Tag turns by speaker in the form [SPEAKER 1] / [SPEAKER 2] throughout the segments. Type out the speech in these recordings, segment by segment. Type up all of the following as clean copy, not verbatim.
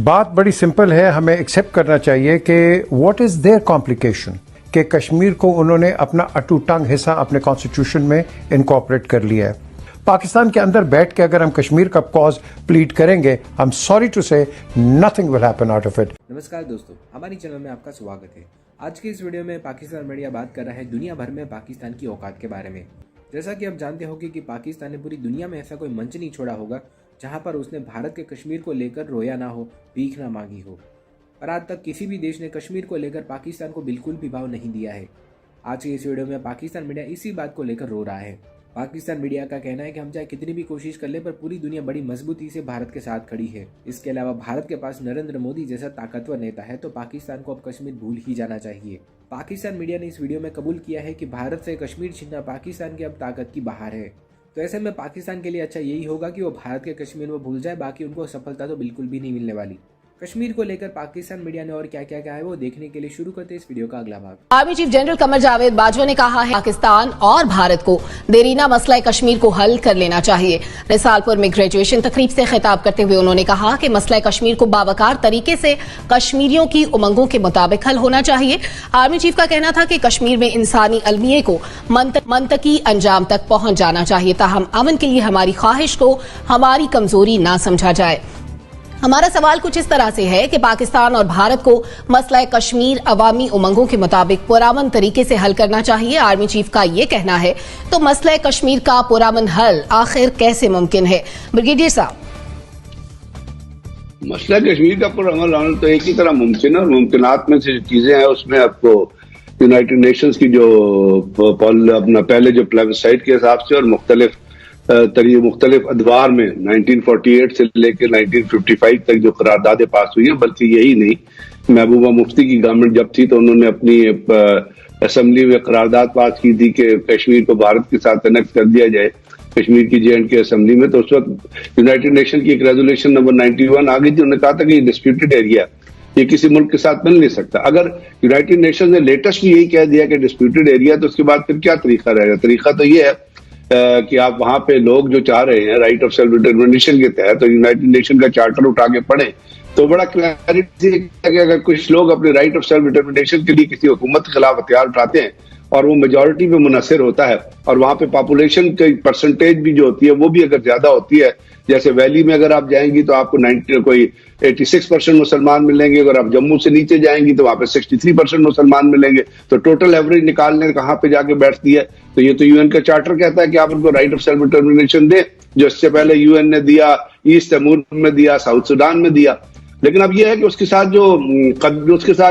[SPEAKER 1] बात बड़ी सिंपल है, हमें एक्सेप्ट करना चाहिए कि व्हाट इज देयर कॉम्प्लिकेशन कि कश्मीर को उन्होंने अपना अटूटंग हिस्सा अपने कॉन्स्टिट्यूशन में इनकॉर्पोरेट कर लिया है। पाकिस्तान के अंदर बैठ के अगर हम कश्मीर का कॉज प्लीड करेंगे, आई एम सॉरी टू से nothing will happen out of it.
[SPEAKER 2] नमस्कार दोस्तों, हमारी चैनल में आपका स्वागत है। आज की इस वीडियो में पाकिस्तान मीडिया बात कर रहा है दुनिया भर में पाकिस्तान की औकात के बारे में। जैसा कि आप जानते होंगे कि पाकिस्तान ने पूरी दुनिया में ऐसा कोई मंच नहीं छोड़ा होगा जहां पर उसने भारत के कश्मीर को लेकर रोया ना हो, भीख ना मांगी हो। और आज तक किसी भी देश ने कश्मीर को लेकर पाकिस्तान को बिल्कुल भी भाव नहीं दिया है। आज की इस वीडियो में पाकिस्तान मीडिया इसी बात को लेकर रो रहा है। पाकिस्तान मीडिया का कहना है कि हम चाहे कितनी भी कोशिश कर ले पर पूरी दुनिया बड़ी मजबूती से भारत के साथ खड़ी है। इसके अलावा भारत के पास नरेंद्र मोदी जैसा ताकतवर नेता है तो पाकिस्तान को अब कश्मीर भूल ही जाना चाहिए। पाकिस्तान मीडिया ने इस वीडियो में कबूल किया है कि भारत से कश्मीर छीनना पाकिस्तान की अब ताकत की बाहर है। तो ऐसे में पाकिस्तान के लिए अच्छा यही होगा कि वो भारत के कश्मीर में भूल जाए, बाकी उनको सफलता तो बिल्कुल भी नहीं मिलने वाली। कश्मीर को लेकर पाकिस्तान मीडिया ने और क्या क्या कहा है वो देखने के लिए शुरू करते हैं इस वीडियो का अगला भाग।
[SPEAKER 3] Army chief general Qamar Javed Bajwa ने कहा है पाकिस्तान और भारत को देरीना मसला कश्मीर को हल कर लेना चाहिए। रिसालपुर में ग्रेजुएशन तकरीब से खिताब करते हुए उन्होंने कहा कि मसला कश्मीर को बावकार तरीके से कश्मीरियों की उमंगों के मुताबिक हल होना चाहिए। आर्मी चीफ का कहना था कि कश्मीर में इंसानी अलमिये को मंतकी अंजाम तक पहुंच जाना चाहिए, ताहम अमन के लिए हमारी ख्वाहिश को हमारी कमजोरी ना समझा जाए। हमारा सवाल कुछ इस तरह से है कि पाकिस्तान और भारत को मसला कश्मीर अवामी उमंगों के मुताबिक पुरअमन तरीके से हल करना चाहिए। आर्मी चीफ का ये कहना है, तो मसला कश्मीर का पुरअमन हल आखिर कैसे मुमकिन है? ब्रिगेडियर साहब,
[SPEAKER 4] मसला कश्मीर का पुरअमन हल तो एक ही तरह मुमकिन है और मुमकिनात में से चीजें हैं उसमें आपको यूनाइटेड नेशंस की जो अपना पहले जो प्लेबिसाइट के हिसाब से और मुख्तलिफ अदवार में 1948 से लेकर 1955 तक जो करारदादें पास हुई हैं, बल्कि यही नहीं, महबूबा मुफ्ती की गवर्नमेंट जब थी तो उन्होंने अपनी असेंबली में करारदाद पास की थी कि कश्मीर को भारत के साथ कनेक्ट कर दिया जाए, कश्मीर की J&K असेंबली में। तो उस वक्त यूनाइटेड नेशन की एक रेजोल्यूशन नंबर 91 आ गई थी। उन्होंने कहा था कि ये डिस्प्यूटेड एरिया, ये किसी मुल्क के साथ मिल नहीं सकता। अगर यूनाइटेड नेशन ने लेटेस्ट भी यही कह दिया कि डिस्प्यूटेड एरिया, तो उसके बाद फिर क्या तरीका रहेगा? तरीका तो ये है कि आप वहां पे लोग जो चाह रहे हैं राइट ऑफ सेल्फ डिटरमिनेशन के तहत तो यूनाइटेड नेशन का चार्टर उठा के पढ़े तो बड़ा क्लैरिटी है कि अगर कुछ लोग अपने राइट ऑफ सेल्फ डिटरमिनेशन के लिए किसी हुकूमत के खिलाफ हथियार उठाते हैं और वो मेजोरिटी पे मुनहसर होता है और वहां पे पॉपुलेशन की परसेंटेज भी जो होती है वो भी अगर ज्यादा होती है, जैसे वैली में अगर आप जाएंगी तो आपको कोई 86% मुसलमान मिलेंगे, अगर आप जम्मू से नीचे जाएंगी तो वहां पे 63% मुसलमान मिलेंगे। तो टोटल एवरेज निकालने कहाँ पे जाके बैठती है? तो ये तो यूएन का चार्टर कहता है कि आप उनको राइट ऑफ सेल्फ डिटरमिनेशन दें, जो इससे पहले यूएन ने दिया, ईस्ट तिमोर में दिया, साउथ सुडान में दिया। लेकिन अब यह है कि उसके साथ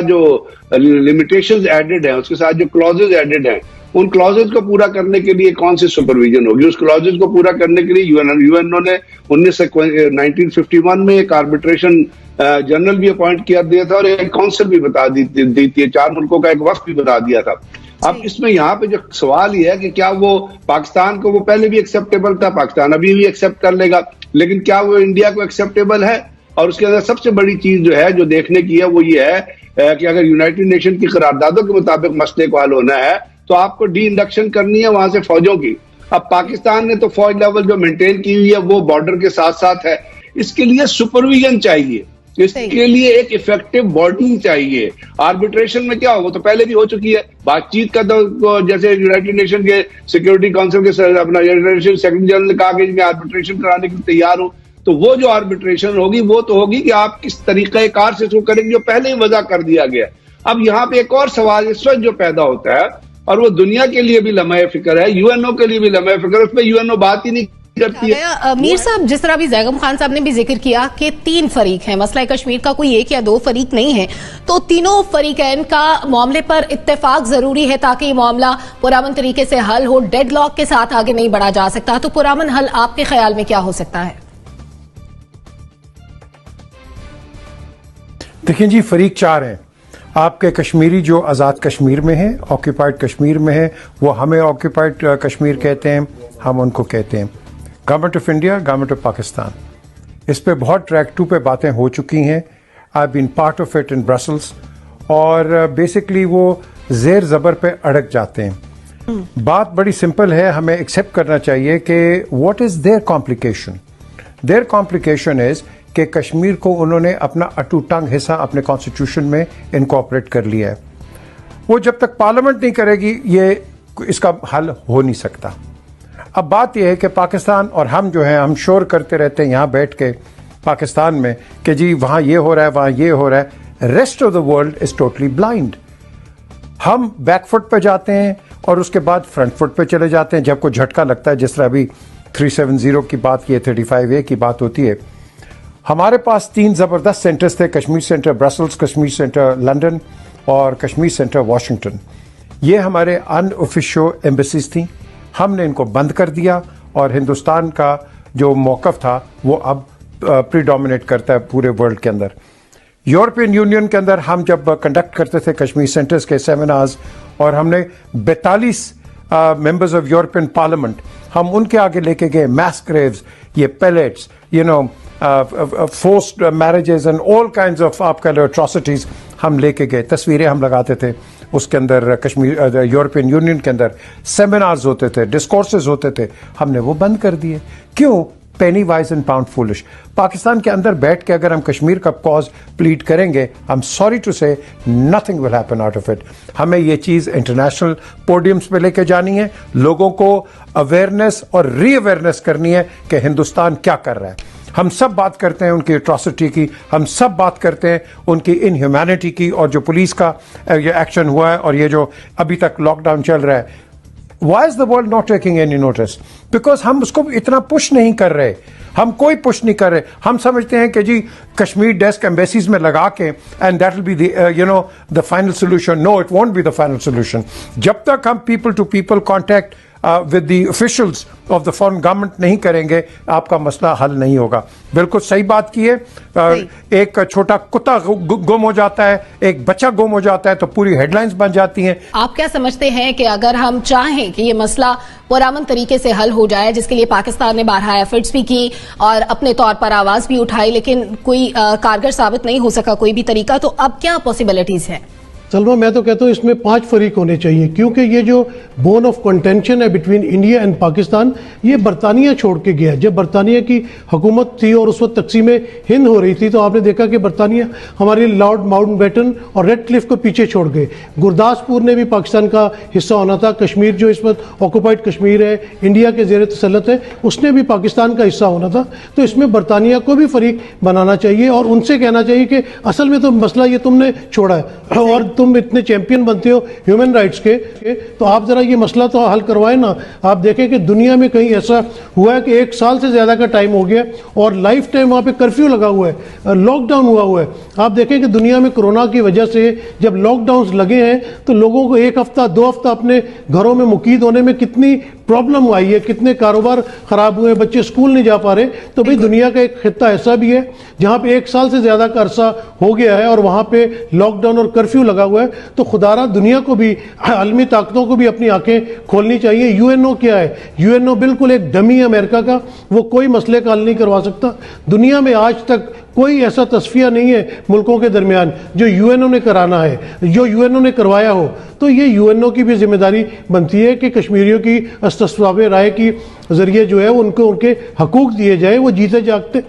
[SPEAKER 4] जो लिमिटेशंस एडेड हैं, उसके साथ जो क्लॉजेज एडेड हैं, उन क्लॉजेज को पूरा करने के लिए कौन सी सुपरविजन होगी? उस क्लॉजेज को पूरा करने के लिए यूएनओ ने 1951 में एक आर्बिट्रेशन जनरल भी अपॉइंट किया दिया था और एक काउंसिल भी बता दी थी, 4 मुल्कों का एक वक्त भी बता दिया था। अब इसमें यहाँ पे जो सवाल ये है कि क्या वो पाकिस्तान को, वो पहले भी एक्सेप्टेबल था, पाकिस्तान अभी भी एक्सेप्ट कर लेगा, लेकिन क्या वो इंडिया को एक्सेप्टेबल है? और उसके अंदर सबसे बड़ी चीज जो है जो देखने की है वो ये है कि अगर यूनाइटेड नेशन की करारदादों के मुताबिक मसले को हल होना है तो आपको डी इंडक्शन करनी है वहां से फौजों की। अब पाकिस्तान ने तो फौज लेवल जो मेंटेन की हुई है वो बॉर्डर के साथ साथ है। इसके लिए सुपरविजन चाहिए, इसके लिए एक इफेक्टिव बॉडी चाहिए। आर्बिट्रेशन में क्या हो, वो तो पहले भी हो चुकी है। बातचीत का तो जैसे यूनाइटेड नेशन के सिक्योरिटी काउंसिल के अपना यूनाइटेड सेक्रेटरी जनरल ने कहा कि मैं आर्बिट्रेशन कराने के लिए तैयार हूं, तो वो जो आर्बिट्रेशन होगी वो तो होगी कि आप किस तरीके कार से शुरू करेंगे जो पहले ही वजह कर दिया गया। अब यहाँ पे एक और सवाल इस वक्त जो पैदा होता है और वो दुनिया के लिए भी लम्हे फिक्र है, यूएनओ के लिए भी लम्हे फिक्र है, उसमें यूएनओ बात ही नहीं करती है।
[SPEAKER 3] मीर साहब, जिस तरह भी जैगम खान साहब ने भी जिक्र किया कि 3 फरीक हैं, मसला कश्मीर का कोई 1 या 2 फरीक नहीं है, तो तीनों फरीकैन का मामले पर इत्तेफाक जरूरी है ताकि ये मामला पुरअमन तरीके से हल हो। डेडलॉक के साथ आगे नहीं बढ़ा जा सकता। तो पुरअमन हल आपके ख्याल में क्या हो सकता है?
[SPEAKER 1] देखिए जी, फरीक 4 हैं। आपके कश्मीरी जो आज़ाद कश्मीर में है, ऑक्यूपाइड कश्मीर में है, वो हमें ऑक्यूपाइड कश्मीर कहते हैं, हम उनको कहते हैं। Government of India, government of Pakistan, इस पे बहुत ट्रैक 2 पे बातें हो चुकी हैं। I been part of it in Brussels और बेसिकली वो जेर ज़बर पे अड़क जाते हैं। बात बड़ी सिंपल है, हमें एक्सेप्ट करना चाहिए कि what is there complication. There complication is कि कश्मीर को उन्होंने अपना अटूटंग हिस्सा अपने कॉन्स्टिट्यूशन में इनकॉर्पोरेट कर लिया है। वो जब तक पार्लियामेंट नहीं करेगी ये इसका हल हो नहीं सकता। अब बात यह है कि पाकिस्तान और हम जो हैं, हम शोर करते रहते हैं यहाँ बैठ के पाकिस्तान में कि जी वहाँ ये हो रहा है, वहाँ ये हो रहा है। Rest of the world is totally blind. हम बैकफुट पे जाते हैं और उसके बाद फ्रंट फुट पे चले जाते हैं जब कोई झटका लगता है, जिस तरह अभी 370 की बात की है, 35A की बात होती है। हमारे पास 3 ज़बरदस्त सेंटर्स थे, Kashmir centre Brussels, Kashmir centre London और कश्मीर सेंटर वाशिंगटन। ये हमारे अनऑफिशियल एम्बेसीज थी। हमने इनको बंद कर दिया और हिंदुस्तान का जो मौक़िफ़ था वो अब प्रीडोमिनेट करता है पूरे वर्ल्ड के अंदर। यूरोपियन यूनियन के अंदर हम जब कंडक्ट करते थे कश्मीर सेंटर्स के सेमिनार्स, और हमने 42 मेंबर्स ऑफ यूरोपियन पार्लियामेंट हम उनके आगे लेके गए मैस ग्रेव्स, ये pellets, forced marriages and all kinds of आपका एट्रॉसिटीज हम लेके गए। तस्वीरें हम लगाते थे उसके अंदर, कश्मीर यूरोपियन यूनियन के अंदर सेमिनार्स होते थे, डिस्कोर्सेज होते थे। हमने वो बंद कर दिए। क्यों? Penny wise and pound foolish. Pakistan के अंदर बैठ के अगर हम कश्मीर का कॉज प्लीड करेंगे, आई एम सॉरी टू से, nothing will happen out of it. हमें ये चीज़ इंटरनेशनल पोडियम्स पे लेके जानी है, लोगों को अवेयरनेस और री अवेयरनेस करनी है कि हिंदुस्तान क्या कर रहा है। हम सब बात करते हैं उनकी एट्रॉसिटी की, हम सब बात करते हैं उनकी इनह्यूमैनिटी की, और जो पुलिस का ये एक्शन हुआ है और ये जो अभी तक लॉकडाउन चल रहा है, Why is the world not taking any notice? Because हम उसको इतना पुश नहीं कर रहे, हम कोई पुश नहीं कर रहे। हम समझते हैं कि जी कश्मीर डेस्क एम्बेसीज में लगा के and that will be the final solution. No, it won't be the final solution. जब तक हम people to people contact with the officials of the foreign government नहीं करेंगे, आपका मसला हल नहीं होगा। बिल्कुल सही बात की है। एक छोटा कुत्ता गुम हो जाता है, एक बच्चा गुम हो जाता है तो पूरी हेडलाइंस बन जाती हैं।
[SPEAKER 3] आप क्या समझते हैं कि अगर हम चाहें कि ये मसला पुरअमन तरीके से हल हो जाए, जिसके लिए पाकिस्तान ने बारहा एफर्ट्स भी की और अपने तौर पर आवाज भी उठाई, लेकिन कोई कारगर साबित नहीं हो सका कोई भी तरीका, तो अब क्या पॉसिबिलिटीज है?
[SPEAKER 5] सलमा, मैं तो कहता हूँ इसमें 5 फरीक होने चाहिए, क्योंकि ये जो बोन ऑफ कंटेंशन है बिटवीन इंडिया एंड पाकिस्तान, ये बरतानिया छोड़ के गया। जब बरतानिया की हुकूमत थी और उस वक्त तकसीम हिंद हो रही थी, तो आपने देखा कि बरतानिया हमारे लॉर्ड माउंटबेटन और रेड क्लिफ को पीछे छोड़ गए। गुरदासपुर ने भी पाकिस्तान का हिस्सा होना था। कश्मीर जो इस वक्त ऑक्यूपाइड कश्मीर है, इंडिया के जेर तसल्लुत है, उसने भी पाकिस्तान का हिस्सा होना था। तो इसमें बरतानिया को भी फरीक बनाना चाहिए और उनसे कहना चाहिए कि असल में तो मसला ये तुमने छोड़ा है और तुम इतने चैंपियन बनते हो ह्यूमन राइट्स के, तो आप जरा ये मसला तो हल करवाएं ना। आप देखें कि दुनिया में कहीं ऐसा हुआ है कि 1 साल से ज्यादा का टाइम हो गया और लाइफ टाइम वहां पे कर्फ्यू लगा हुआ है, लॉकडाउन हुआ है। आप देखें कि दुनिया में कोरोना की वजह से जब लॉकडाउन लगे हैं तो लोगों को 1 हफ्ता 2 हफ्ता अपने घरों में मुकीद होने में कितनी प्रॉब्लम आई है, कितने कारोबार खराब हुए, बच्चे स्कूल नहीं जा पा रहे। तो भाई दुनिया का एक खित्ता ऐसा भी है जहां पे 1 साल से ज्यादा का अरसा हो गया है और वहां पे लॉकडाउन और कर्फ्यू लगा हुआ है। तो खुदारा दुनिया को भी, आलमी ताकतों को भी अपनी आंखें खोलनी चाहिए। यूएनओ क्या है? यूएनओ बिल्कुल एक डमी है अमेरिका का, वो कोई मसले का हल नहीं करवा सकता। दुनिया में आज तक कोई ऐसा तस्फिया नहीं है मुल्कों के दरमियान जो यूएनओ ने कराना है, जो यूएनओ ने करवाया हो। तो ये यूएनओ की भी जिम्मेदारी बनती है कि कश्मीरियों की अस्तिस्वाब राय की जरिए जो है उनको उनके हकूक दिए जाए, वो जीते जागते